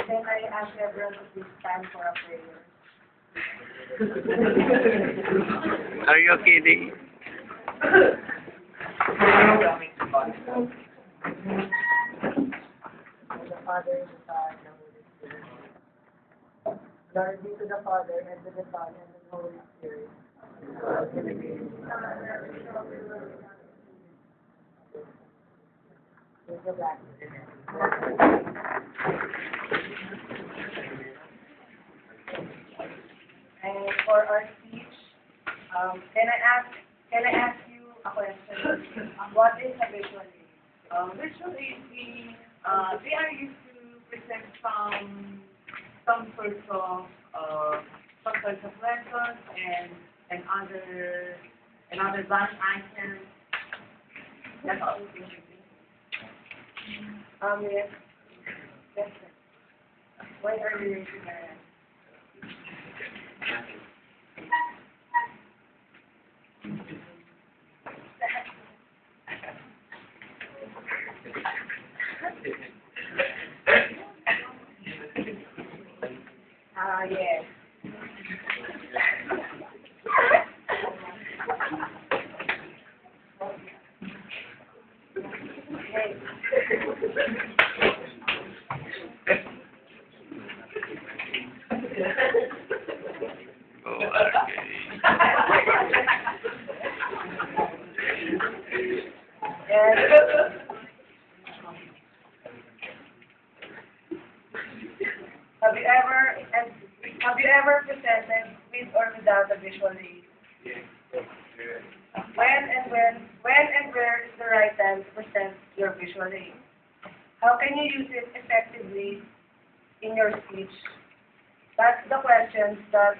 then I ask everyone to please stand for a prayer. Are you kidding? The Father, and the Son, and the Holy Spirit. Glory be to the Father, and to the Son, and to the Holy Spirit. Please go back. And for our speech, can I ask you a question? What is a visual aid? Visual aid means they are used to present some sorts of lessons and other band items. That's all. Yes. Yes, sir. Why are you raising your hand? Yes. Oh, okay. Have you ever presented with or without a visual aid? When and where is the right time to present your visual aid? How can you use it effectively in your speech? That's the questions that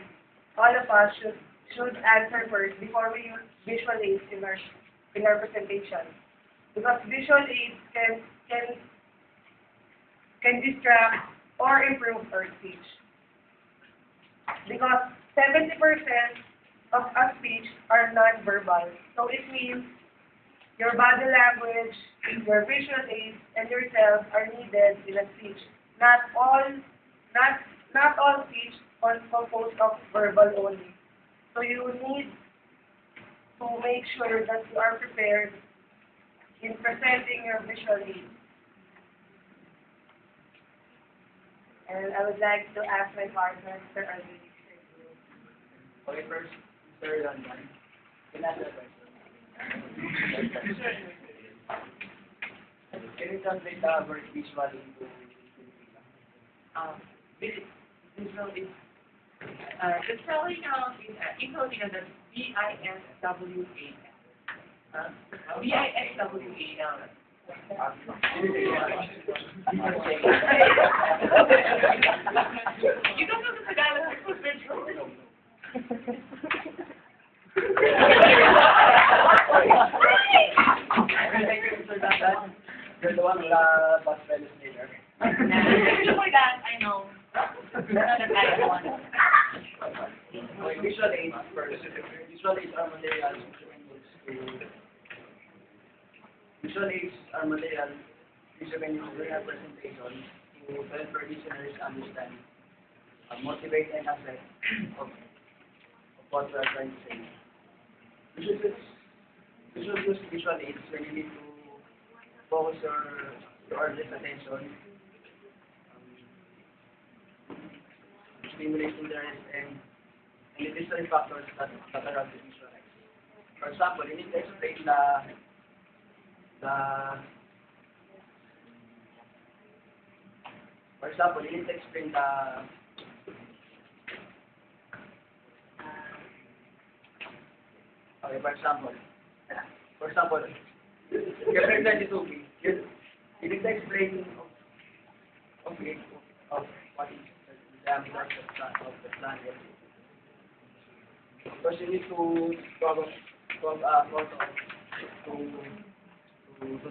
all of us should answer first before we use visual aids in our presentation. Because visual aids can distract or improve our speech. Because 70% of our speech are non-verbal. So it means your body language, your visual aids, and yourself are needed in a speech. Not all speech is composed of verbal only. So you need to make sure that you are prepared in presenting your visual aids. And I would like to ask my partner, Sir Arjun. Okay, first, Sir London. Can I ask a question? Can you translate the word visual into Visual is the spelling of Italian is B-I-S-W-A-L. B-I-S-W-A-L. You don't know the Tagalog for visual. You're the one who bus fellows later. Before that, I know. Okay, visual aids first. Visual aids are materials visual aids are materials which you can use during a presentation to help our listeners understand, motivate and affect of what we are trying to say. We should use visual aids when you need to focus your audience attention, stimulate interest, and the necessary factors that are to visualize. For example, you need to explain okay, for example, you're presented to me, you need to explain of what is the diameter of the planet. Because you need to talk to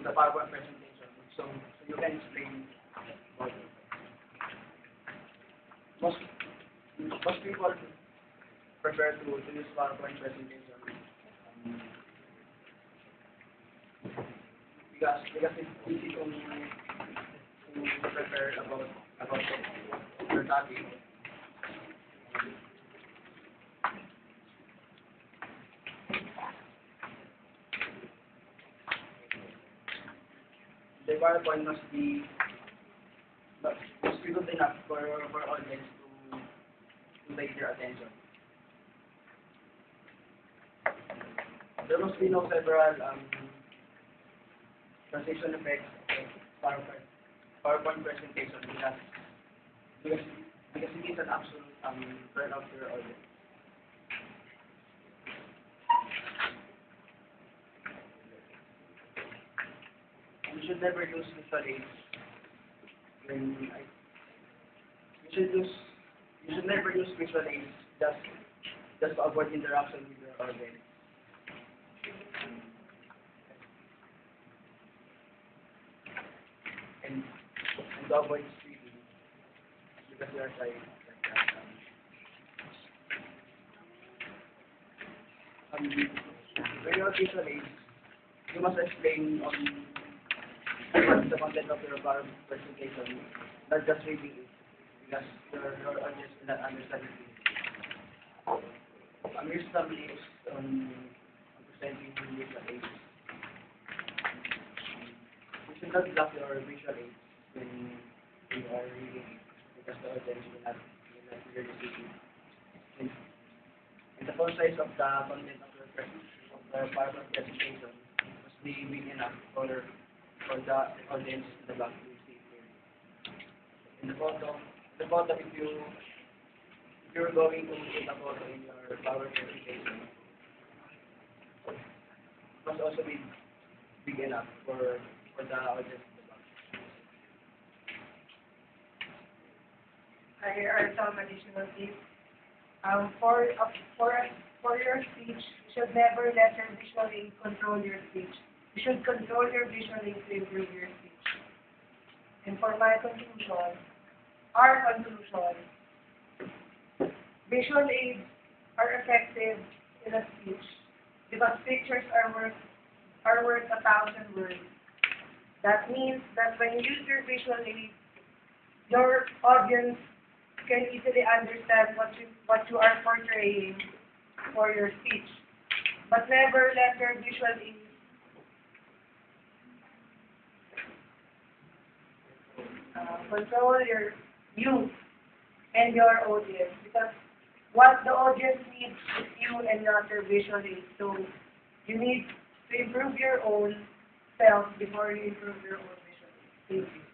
the PowerPoint presentation, so you can explain about it. Most people prefer to use PowerPoint presentation because it's easy to prepare about it. topic. The PowerPoint must be good enough for audience to take their attention. There must be no several transition effects of PowerPoint presentation because it is an absolute turn off your audience. You should never use visual aids when you should never use visual aids just to avoid interaction with your audience. And to avoid speaking because you are shy like that. When you are visual aids, you must explain on what's the content of your PowerPoint presentation, not just reading it, because your audience will not understand it. Here's some tips on presenting visual aids. You should not block your visual aids when you are reading it, because the audience will not hear the reading. And the font size of the content of the PowerPoint presentation must be big enough for the audience in the back to see it clearly. In the photo, if you're going to take a photo in your PowerPoint presentation, it must also be big enough for the audience in the back. Here are some additional tips. For your speech, you should never let your visual aid control your speech. You should control your visual aid to improve your speech. And for my conclusion, our conclusion, visual aids are effective in a speech because pictures are worth 1,000 words. That means that when you use your visual aid, your audience can easily understand what you are portraying for your speech. But never let your visual aid control you and your audience, because what the audience needs is you and not your visual aid. So you need to improve your own self before you improve your own visual aid. Thank you.